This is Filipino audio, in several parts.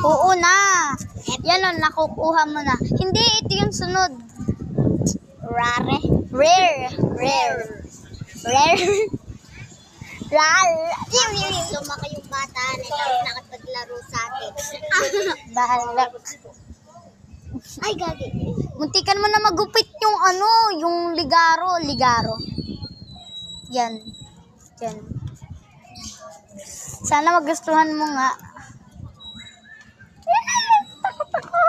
Oo na. Yan o, nakukuha mo na. Hindi, ito yung sunod. Rare. Rare. Lumaki yung bata na tapos nakapaglaro sa atin. Bahalak. Ay, gagi. Muntikan mo na magupit yung yung ligaro. Yan. Sana magustuhan mo nga. Takot ako.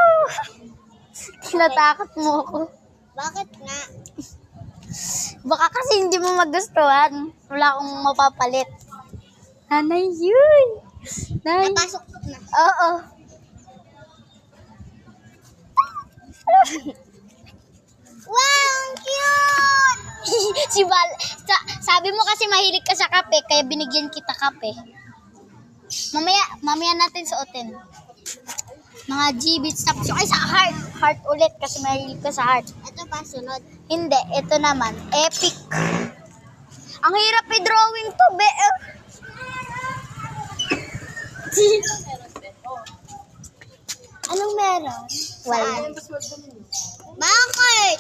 Tinatakot mo ako. Bakit nga? Baka kasi hindi mo magustuhan. Wala akong mapapalit. Nanay yun. Napasok na. Oo. Wow, ang cute! Sabi mo kasi mahilig ka sa kape, kaya binigyan kita kape. Mamaya natin suotin. Mga G-beats tapos ay sa heart ulit kasi mahilig ka sa heart. Ito pa, sunod. Hindi, ito naman, epic. Ang hirap i-drawing to, be. Anong meron? Wala. Bakit?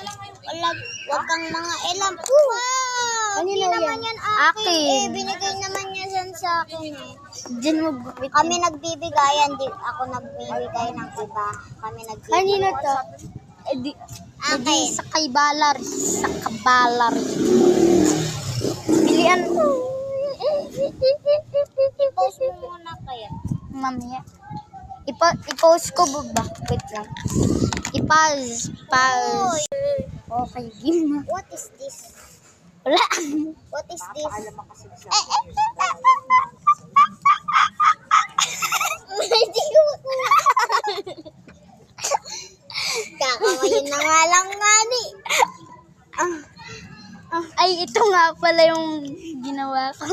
Wag kang mga elam. Wow! Hindi Kanino naman yan? yan akin. Akin. Binigay naman niya yan sa akin eh. Diyan mo gupit. Kami nagbibigayan, di ako nagbibigay ng iba. Kami nagbibigay. Kanino to? Edi sa kay Balar. Sa kabalar. Bilian mo. I-post mo muna kaya. Mamaya. I-post ko ba? Wait lang. Pause. Okay, game na. What is this? Wala. What is this? Kakamayin na nga lang nga ni. Ay, ito nga pala yung ginawa ko.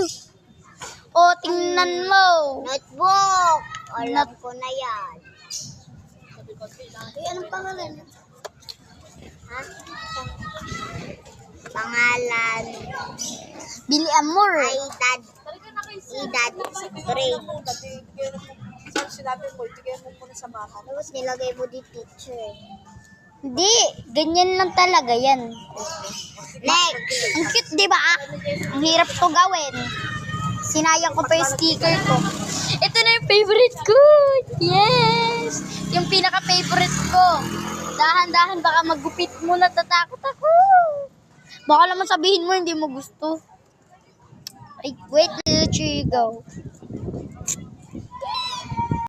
O, tingnan mo. Notebook. Alam ko na yan. Ay, anong pangalan? Ha? Pangalan. Billy Amor. Ay, dad. I-dad. Grade. Sinabi mo, itigay mo muna sa mama. Tapos nilagay mo di teacher. Hindi, ganyan lang talaga yan. Next. Ang cute, di ba? Ang hirap to gawin. Sinayang ko pa yung sticker ko. Ito na yung favorite ko. Yes! Yung pinaka-favorite ko. Dahan-dahan, baka magupit mo, natatakot ako. Baka naman sabihin mo, hindi mo gusto. Ay, wait, 2, 3, go.